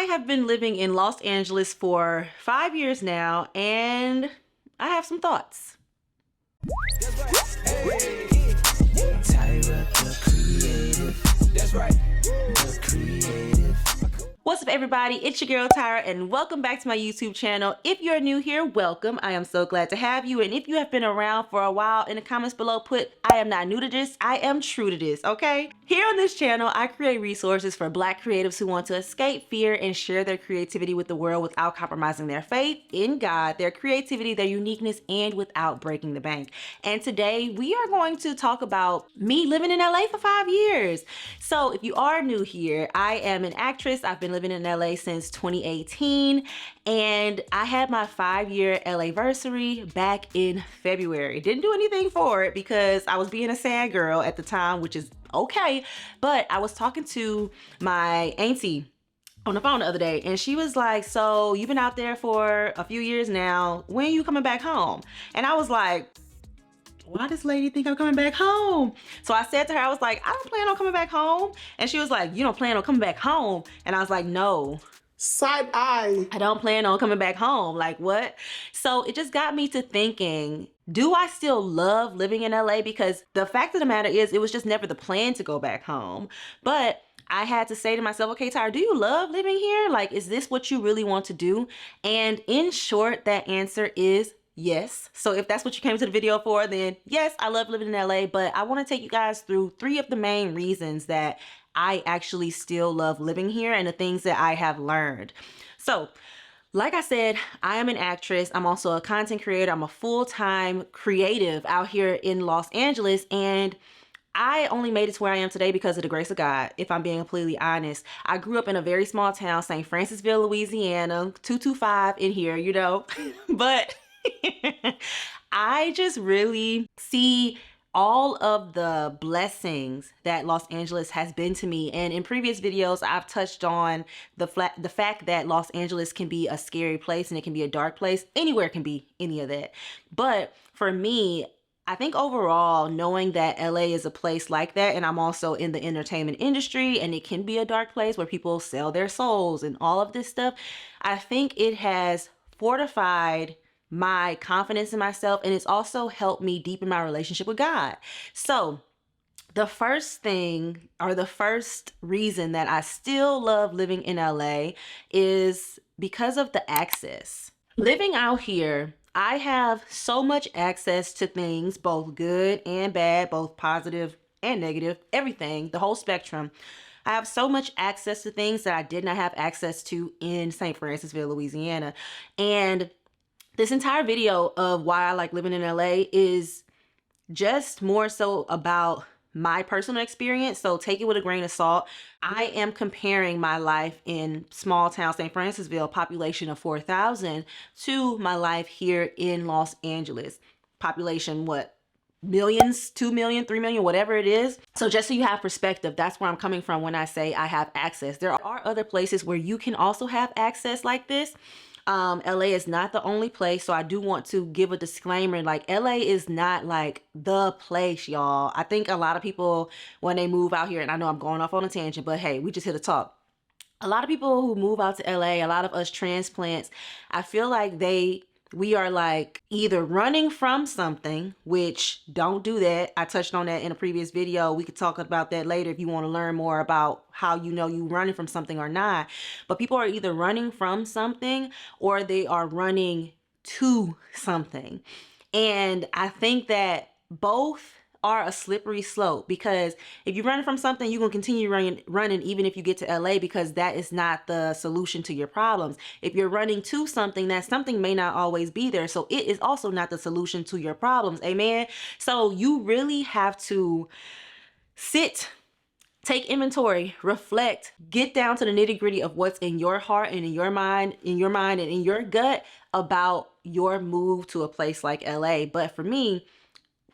have been living in Los Angeles for 5 years now, and I have some thoughts. That's right. Hey. Tyra, the creative. That's right. The creative. What's up, everybody? It's your girl Tyra, and welcome back to my YouTube channel. If you're new here, welcome. I am so glad to have you. And if you have been around for a while, in the comments below, put I am not new to this, I am true to this, okay? Here on this channel, I create resources for Black creatives who want to escape fear and share their creativity with the world without compromising their faith in God, their creativity, their uniqueness, and without breaking the bank. And today we are going to talk about me living in LA for 5 years. So if you are new here, I am an actress. I've been living in LA since 2018, and I had my 5-year LA-versary back in February. Didn't do anything for it because I was being a sad girl at the time, which is okay, but I was talking to my auntie on the phone the other day, and she was like, so you've been out there for a few years now, when are you coming back home? And I was like, why does lady think I'm coming back home? So I said to her, I was like, I don't plan on coming back home. And she was like, you don't plan on coming back home? And I was like, no. Side eye. I don't plan on coming back home. Like, what? So it just got me to thinking, do I still love living in LA? Because the fact of the matter is, it was just never the plan to go back home. But I had to say to myself, okay, Tyra, do you love living here? Like, is this what you really want to do? And in short, that answer is yes. So if that's what you came to the video for, then yes, I love living in LA, but I want to take you guys through 3 of the main reasons that I actually still love living here and the things that I have learned. So, like I said, I am an actress. I'm also a content creator. I'm a full-time creative out here in Los Angeles, and I only made it to where I am today because of the grace of God, if I'm being completely honest. I grew up in a very small town, St. Francisville, Louisiana, 225 in here, you know, but I just really see all of the blessings that Los Angeles has been to me. And in previous videos, I've touched on the fact that Los Angeles can be a scary place and it can be a dark place. Anywhere can be any of that. But for me, I think overall, knowing that LA is a place like that, and I'm also in the entertainment industry, and it can be a dark place where people sell their souls and all of this stuff, I think it has fortified my confidence in myself, and it's also helped me deepen my relationship with God. So the first thing, or the first reason that I still love living in LA is because of the access. Living out here, I have so much access to things, both good and bad, both positive and negative, everything, the whole spectrum. I have so much access to things that I did not have access to in St. Francisville, Louisiana. And this entire video of why I like living in LA is just more so about my personal experience, so take it with a grain of salt. I am comparing my life in small town St. Francisville, population of 4,000, to my life here in Los Angeles. Population, what? Millions, 2 million, 3 million, whatever it is. So just so you have perspective, that's where I'm coming from when I say I have access. There are other places where you can also have access like this. LA is not the only place, so I do want to give a disclaimer, like LA is not like the place, y'all. I think a lot of people, when they move out here, and I know I'm going off on a tangent, but hey, we just here to talk. A lot of people who move out to LA, a lot of us transplants, I feel like we are like either running from something, which don't do that. I touched on that in a previous video. We could talk about that later if you want to learn more about how you know you running from something or not. But people are either running from something or they are running to something. And I think that both are a slippery slope, because if you're running from something, you're going to continue running even if you get to LA, because that is not the solution to your problems. If you're running to something, that something may not always be there, so it is also not the solution to your problems. Amen. So you really have to sit, take inventory, reflect, get down to the nitty-gritty of what's in your heart and in your mind and in your gut about your move to a place like LA. But for me,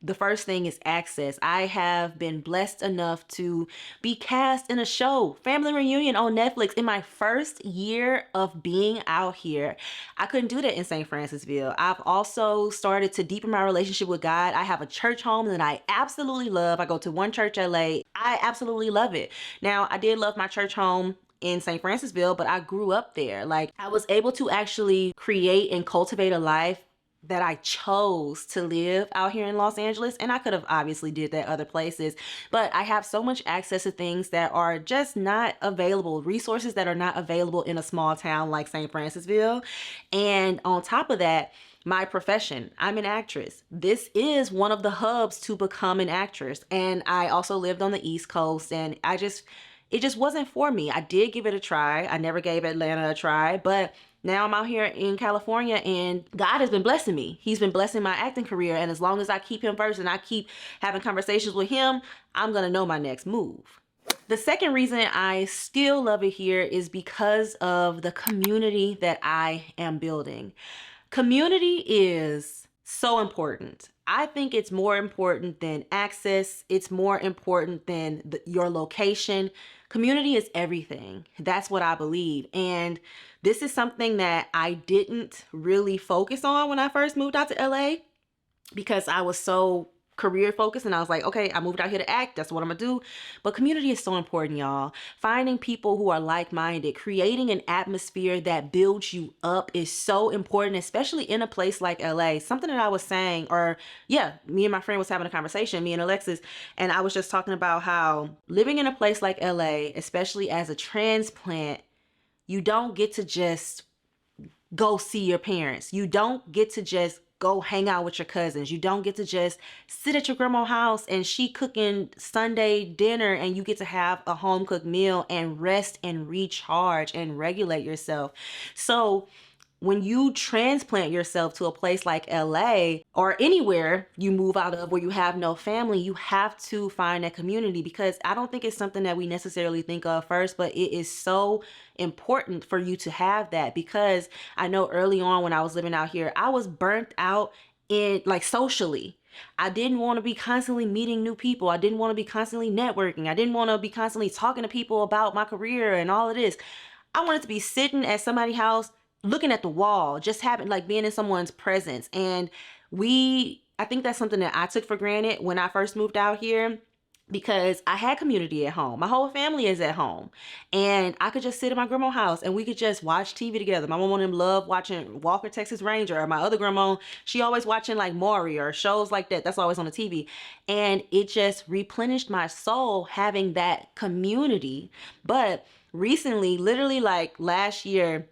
the first thing is access. I have been blessed enough to be cast in a show, Family Reunion on Netflix, in my first year of being out here. I couldn't do that in St. Francisville. I've also started to deepen my relationship with God. I have a church home that I absolutely love. I go to One Church LA. I absolutely love it. Now, I did love my church home in St. Francisville, but I grew up there. Like, I was able to actually create and cultivate a life that I chose to live out here in Los Angeles. And I could have obviously did that other places, but I have so much access to things that are just not available, resources that are not available in a small town like St. Francisville. And on top of that, my profession, I'm an actress. This is one of the hubs to become an actress. And I also lived on the East Coast, and it just wasn't for me. I did give it a try. I never gave Atlanta a try, but now I'm out here in California, and God has been blessing me. He's been blessing my acting career. And as long as I keep him first and I keep having conversations with him, I'm going to know my next move. The second reason I still love it here is because of the community that I am building. Community is so important. I think it's more important than access. It's more important than your location. Community is everything. That's what I believe. And this is something that I didn't really focus on when I first moved out to LA, because I was so career focused, and I was like, okay, I moved out here to act. That's what I'm gonna do. But community is so important, y'all. Finding people who are like-minded, creating an atmosphere that builds you up is so important, especially in a place like LA. Something that I was saying, or yeah, me and my friend was having a conversation, me and Alexis, and I was just talking about how living in a place like LA, especially as a transplant, you don't get to just go see your parents. You don't get to just go hang out with your cousins. You don't get to just sit at your grandma's house and she cooking Sunday dinner and you get to have a home cooked meal and rest and recharge and regulate yourself. So when you transplant yourself to a place like LA or anywhere you move out of where you have no family, you have to find that community, because I don't think it's something that we necessarily think of first, but it is so important for you to have that, because I know early on when I was living out here, I was burnt out in like socially. I didn't want to be constantly meeting new people. I didn't want to be constantly networking. I didn't want to be constantly talking to people about my career and all of this. I wanted to be sitting at somebody's house, looking at the wall, just having like being in someone's presence. And I think that's something that I took for granted when I first moved out here, because I had community at home. My whole family is at home, and I could just sit at my grandma's house and we could just watch TV together. My mom and them loved watching Walker, Texas Ranger, or my other grandma, she always watching like Maury or shows like that. That's always on the TV. And it just replenished my soul having that community. But recently, literally like last year,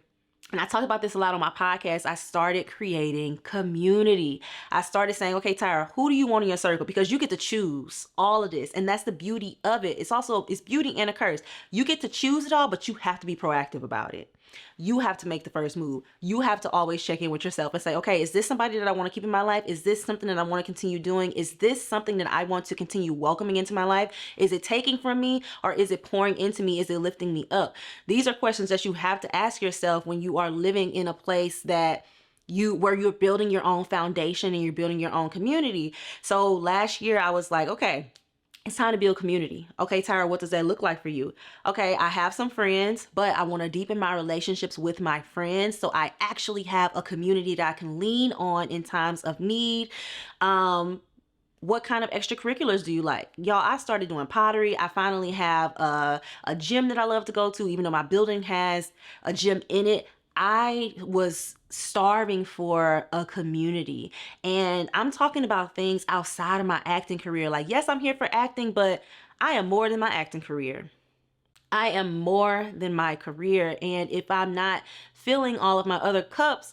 and I talk about this a lot on my podcast, I started creating community. I started saying, okay, Tyra, who do you want in your circle? Because you get to choose all of this. And that's the beauty of it. It's beauty and a curse. You get to choose it all, but you have to be proactive about it. You have to make the first move. You have to always check in with yourself and say, okay, is this somebody that I want to keep in my life? Is this something that I want to continue doing? Is this something that I want to continue welcoming into my life? Is it taking from me, or is it pouring into me? Is it lifting me up? These are questions that you have to ask yourself when you are living in a place where you're building your own foundation and you're building your own community. So last year I was like, okay, it's time to build community. Okay, Tyra, what does that look like for you? Okay, I have some friends, but I want to deepen my relationships with my friends so I actually have a community that I can lean on in times of need. What kind of extracurriculars do you like? Y'all, I started doing pottery. I finally have a gym that I love to go to, even though my building has a gym in it. I was starving for a community, and I'm talking about things outside of my acting career. Like, yes, I'm here for acting, but I am more than my acting career. I am more than my career. And if I'm not filling all of my other cups,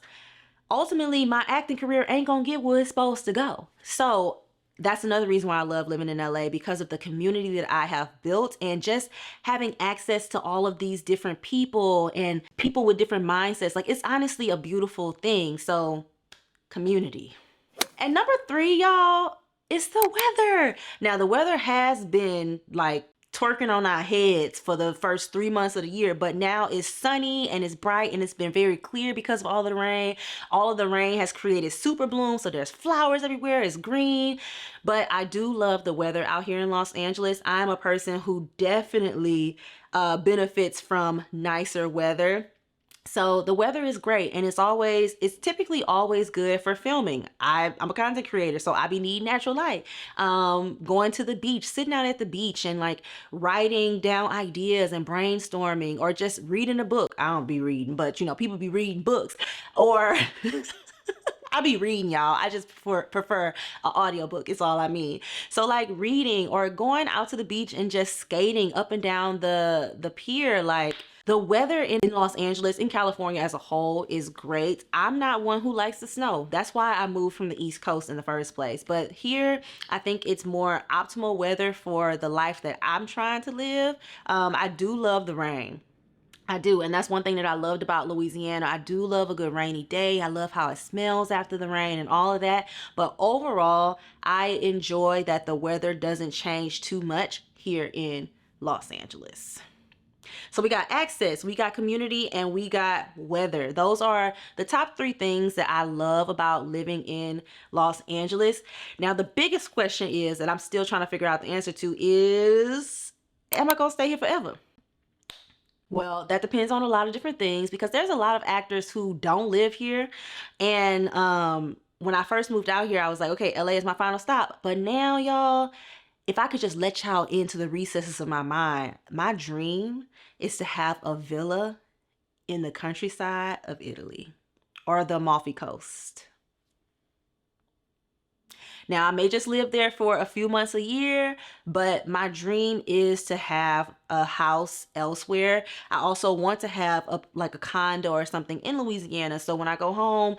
ultimately my acting career ain't gonna get where it's supposed to go. So that's another reason why I love living in LA, because of the community that I have built and just having access to all of these different people and people with different mindsets. Like, it's honestly a beautiful thing. So community. And number 3, y'all, is the weather. Now, the weather has been like twerking on our heads for the first 3 months of the year, but now it's sunny and it's bright and it's been very clear because of all the rain. All of the rain has created super bloom, so there's flowers everywhere, it's green. But I do love the weather out here in Los Angeles. I'm a person who definitely benefits from nicer weather. So the weather is great, and it's typically always good for filming. I'm a content creator, so I be needing natural light. Going to the beach, sitting out at the beach and like writing down ideas and brainstorming, or just reading a book. I don't be reading, but you know, people be reading books. Or I be reading, y'all. I just prefer an audiobook. It's all I mean. So like reading or going out to the beach and just skating up and down the pier. Like, the weather in Los Angeles, in California as a whole, is great. I'm not one who likes the snow. That's why I moved from the East Coast in the first place. But here, I think it's more optimal weather for the life that I'm trying to live. I do love the rain. I do, and that's one thing that I loved about Louisiana. I do love a good rainy day. I love how it smells after the rain and all of that. But overall, I enjoy that the weather doesn't change too much here in Los Angeles. So we got access, we got community, and we got weather. Those are the top 3 things that I love about living in Los Angeles. Now, the biggest question is, that I'm still trying to figure out the answer to, is, am I gonna stay here forever? Well, that depends on a lot of different things, because there's a lot of actors who don't live here. And when I first moved out here, I was like, okay, LA is my final stop. But now, y'all, if I could just let y'all into the recesses of my mind, my dream is to have a villa in the countryside of Italy or the Amalfi Coast. Now, I may just live there for a few months a year, but my dream is to have a house elsewhere. I also want to have a condo or something in Louisiana. So when I go home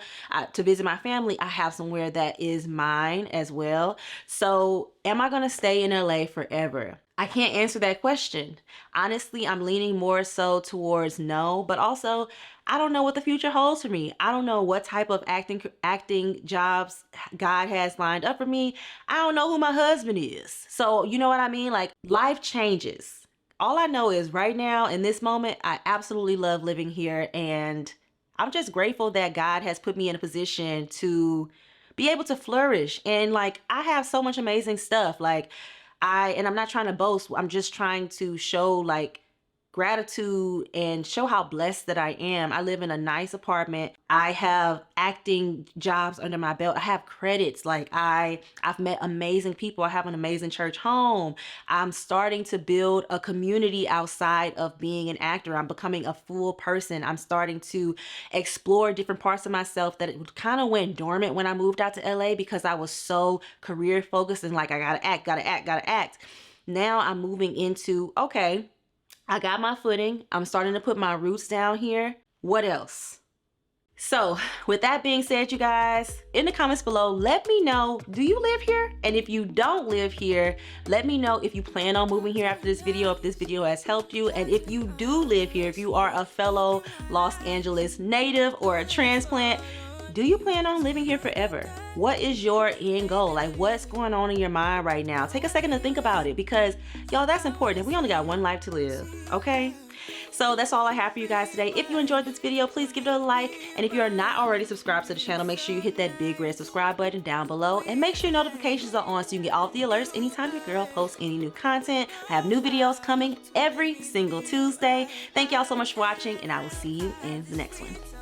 to visit my family, I have somewhere that is mine as well. So am I going to stay in LA forever? I can't answer that question. Honestly, I'm leaning more so towards no, but also I don't know what the future holds for me. I don't know what type of acting jobs God has lined up for me. I don't know who my husband is. So, you know what I mean? Like, life changes. All I know is right now, in this moment, I absolutely love living here, and I'm just grateful that God has put me in a position to be able to flourish. And like, I have so much amazing stuff. Like, I'm not trying to boast. I'm just trying to show like gratitude and show how blessed that I am. I live in a nice apartment. I have acting jobs under my belt. I have credits. Like, I've met amazing people. I have an amazing church home. I'm starting to build a community outside of being an actor. I'm becoming a full person. I'm starting to explore different parts of myself that kind of went dormant when I moved out to LA, because I was so career focused and like, I gotta act. Now I'm moving into, okay, I got my footing. I'm starting to put my roots down here. What else? So with that being said, you guys, in the comments below, let me know, do you live here? And if you don't live here, let me know if you plan on moving here after this video, if this video has helped you. And if you do live here, if you are a fellow Los Angeles native or a transplant, do you plan on living here forever? What is your end goal? Like, what's going on in your mind right now? Take a second to think about it, because y'all, that's important. We only got one life to live, okay? So that's all I have for you guys today. If you enjoyed this video, please give it a like. And if you are not already subscribed to the channel, make sure you hit that big red subscribe button down below. And make sure notifications are on so you can get all of the alerts anytime your girl posts any new content. I have new videos coming every single Tuesday. Thank y'all so much for watching, and I will see you in the next one.